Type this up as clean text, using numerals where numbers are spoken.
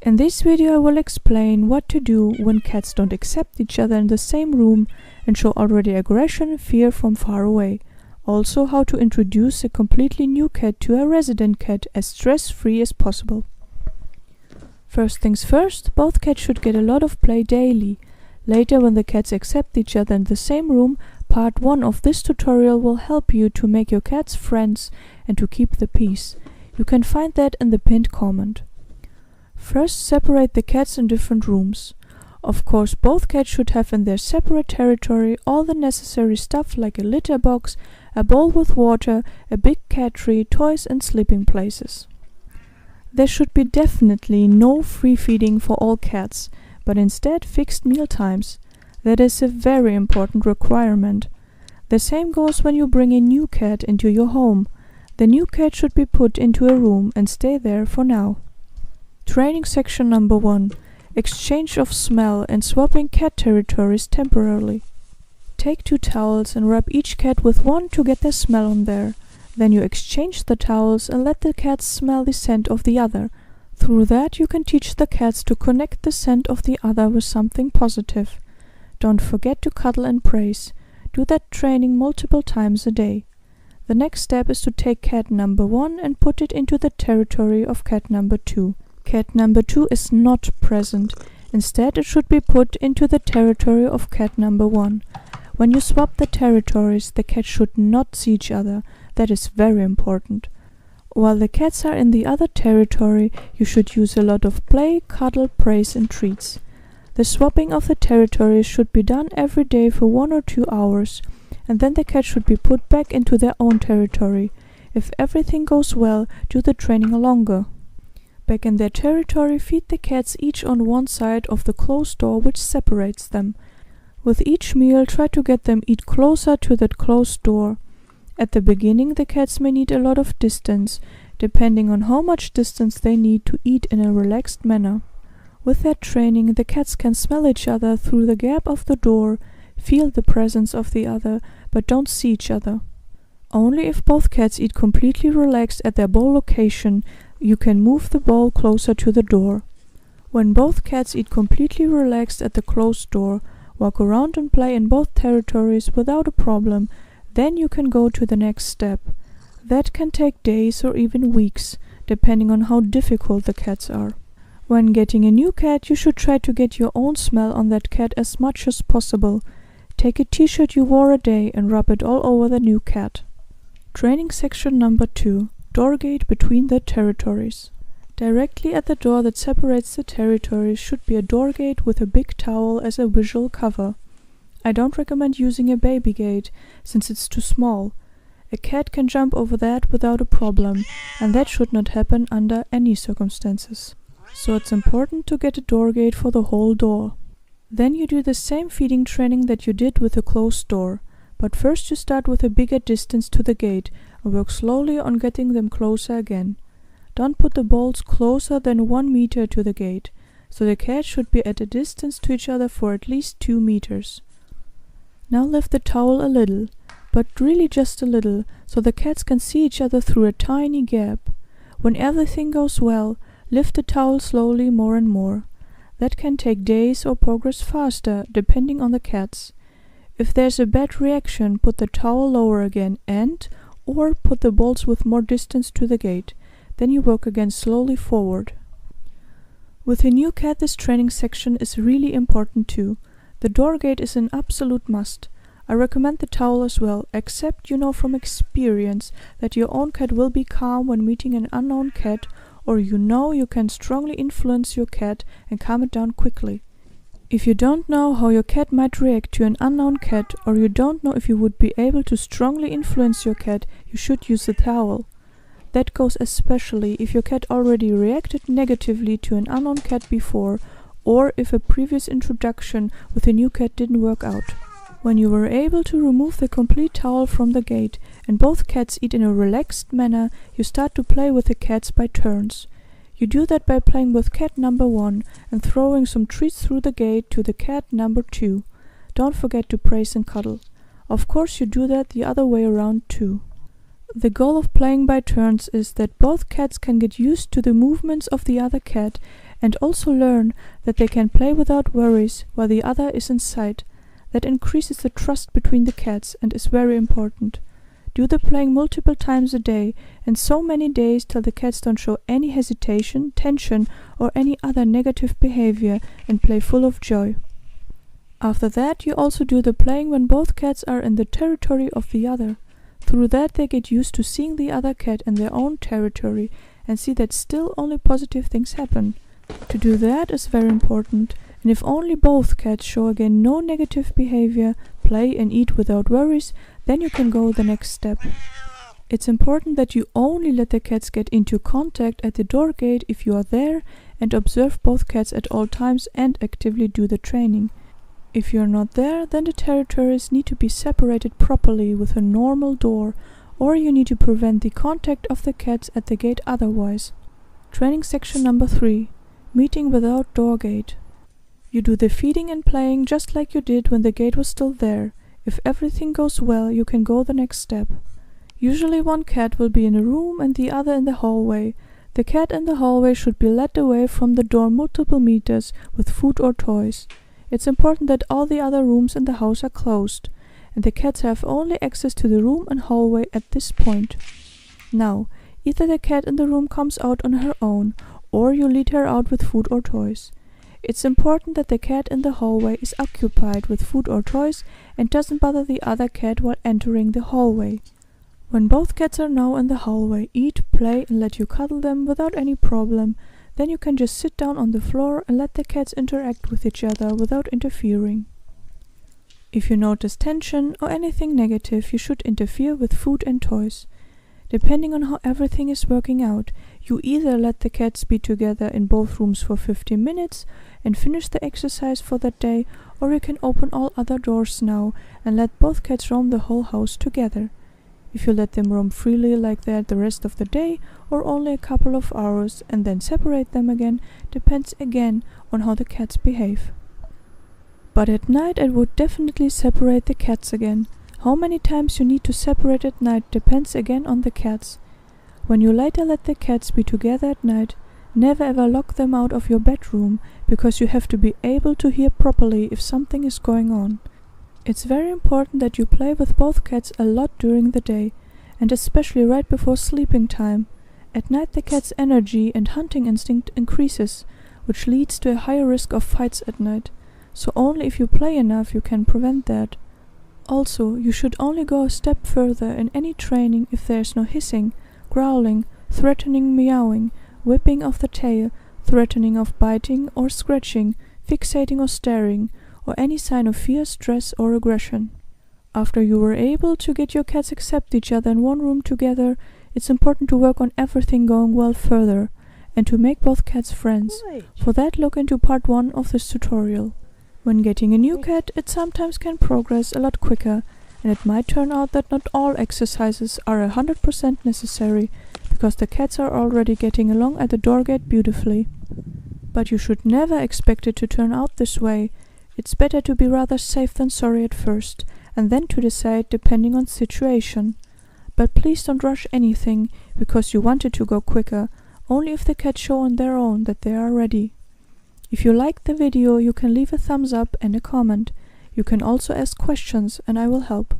In this video I will explain what to do when cats don't accept each other in the same room and show already aggression and fear from far away. Also how to introduce a completely new cat to a resident cat as stress-free as possible. First things first, both cats should get a lot of play daily. Later, when the cats accept each other in the same room, part 1 of this tutorial will help you to make your cats friends and to keep the peace. You can find that in the pinned comment. First, separate the cats in different rooms. Of course, both cats should have in their separate territory all the necessary stuff like a litter box, a bowl with water, a big cat tree, toys and sleeping places. There should be definitely no free feeding for all cats, but instead fixed meal times. That is a very important requirement. The same goes when you bring a new cat into your home. The new cat should be put into a room and stay there for now. Training section number 1. Exchange of smell and swapping cat territories temporarily. Take 2 towels and rub each cat with one to get their smell on there. Then you exchange the towels and let the cats smell the scent of the other. Through that you can teach the cats to connect the scent of the other with something positive. Don't forget to cuddle and praise. Do that training multiple times a day. The next step is to take cat number 1 and put it into the territory of cat number 2. Cat number 2 is not present. Instead, it should be put into the territory of cat number 1. When you swap the territories, the cats should not see each other. That is very important. While the cats are in the other territory, you should use a lot of play, cuddle, praise and treats. The swapping of the territories should be done every day for 1 or 2 hours, and then the cats should be put back into their own territory. If everything goes well, do the training longer. Back in their territory, feed the cats each on one side of the closed door which separates them. With each meal, try to get them eat closer to that closed door. At the beginning, the cats may need a lot of distance, depending on how much distance they need to eat in a relaxed manner. With that training, the cats can smell each other through the gap of the door, feel the presence of the other, but don't see each other. Only if both cats eat completely relaxed at their bowl location, you can move the bowl closer to the door. When both cats eat completely relaxed at the closed door, walk around and play in both territories without a problem, then you can go to the next step. That can take days or even weeks, depending on how difficult the cats are. When getting a new cat, you should try to get your own smell on that cat as much as possible. Take a t-shirt you wore a day and rub it all over the new cat. Training section number 2. Door gate between the territories. Directly at the door that separates the territories should be a door gate with a big towel as a visual cover. I don't recommend using a baby gate, since it's too small. A cat can jump over that without a problem, and that should not happen under any circumstances. So it's important to get a door gate for the whole door. Then you do the same feeding training that you did with a closed door. But first you start with a bigger distance to the gate and work slowly on getting them closer again. Don't put the bowls closer than 1 meter to the gate, so the cats should be at a distance to each other for at least 2 meters. Now lift the towel a little, but really just a little, so the cats can see each other through a tiny gap. When everything goes well, lift the towel slowly more and more. That can take days or progress faster, depending on the cats. If there's a bad reaction, put the towel lower again or put the bowls with more distance to the gate. Then you work again slowly forward. With a new cat, this training section is really important too. The door gate is an absolute must. I recommend the towel as well, except you know from experience that your own cat will be calm when meeting an unknown cat, or you know you can strongly influence your cat and calm it down quickly. If you don't know how your cat might react to an unknown cat, or you don't know if you would be able to strongly influence your cat, you should use the towel. That goes especially if your cat already reacted negatively to an unknown cat before, or if a previous introduction with a new cat didn't work out. When you were able to remove the complete towel from the gate and both cats eat in a relaxed manner, you start to play with the cats by turns. You do that by playing with cat number 1 and throwing some treats through the gate to the cat number 2. Don't forget to praise and cuddle. Of course you do that the other way around too. The goal of playing by turns is that both cats can get used to the movements of the other cat and also learn that they can play without worries while the other is in sight. That increases the trust between the cats and is very important. Do the playing multiple times a day, and so many days till the cats don't show any hesitation, tension, or any other negative behavior, and play full of joy. After that, you also do the playing when both cats are in the territory of the other. Through that they get used to seeing the other cat in their own territory and see that still only positive things happen. To do that is very important, and if only both cats show again no negative behavior, play and eat without worries, then you can go the next step. It's important that you only let the cats get into contact at the door gate if you are there, and observe both cats at all times and actively do the training. If you're not there, then the territories need to be separated properly with a normal door, or you need to prevent the contact of the cats at the gate otherwise. Training section number 3. Meeting without door gate. You do the feeding and playing just like you did when the gate was still there. If everything goes well, you can go the next step. Usually one cat will be in a room and the other in the hallway. The cat in the hallway should be led away from the door multiple meters with food or toys. It's important that all the other rooms in the house are closed, and the cats have only access to the room and hallway at this point. Now, either the cat in the room comes out on her own, or you lead her out with food or toys. It's important that the cat in the hallway is occupied with food or toys and doesn't bother the other cat while entering the hallway. When both cats are now in the hallway, eat, play, and let you cuddle them without any problem. Then you can just sit down on the floor and let the cats interact with each other without interfering. If you notice tension or anything negative, you should interfere with food and toys. Depending on how everything is working out, you either let the cats be together in both rooms for 15 minutes and finish the exercise for that day, or you can open all other doors now and let both cats roam the whole house together. If you let them roam freely like that the rest of the day, or only a couple of hours and then separate them again, depends again on how the cats behave. But at night I would definitely separate the cats again. How many times you need to separate at night depends again on the cats. When you later let the cats be together at night, never ever lock them out of your bedroom, because you have to be able to hear properly if something is going on. It's very important that you play with both cats a lot during the day, and especially right before sleeping time. At night the cat's energy and hunting instinct increases, which leads to a higher risk of fights at night. So only if you play enough you can prevent that. Also, you should only go a step further in any training if there is no hissing, growling, threatening meowing, whipping of the tail, threatening of biting or scratching, fixating or staring, or any sign of fear, stress, or aggression. After you were able to get your cats accept each other in one room together, it's important to work on everything going well further, and to make both cats friends. For that, look into part 1 of this tutorial. When getting a new cat, it sometimes can progress a lot quicker, and it might turn out that not all exercises are 100% necessary, because the cats are already getting along at the door gate beautifully. But you should never expect it to turn out this way. It's better to be rather safe than sorry at first, and then to decide depending on situation. But please don't rush anything, because you want it to go quicker, only if the cats show on their own that they are ready. If you liked the video, you can leave a thumbs up and a comment. You can also ask questions and I will help.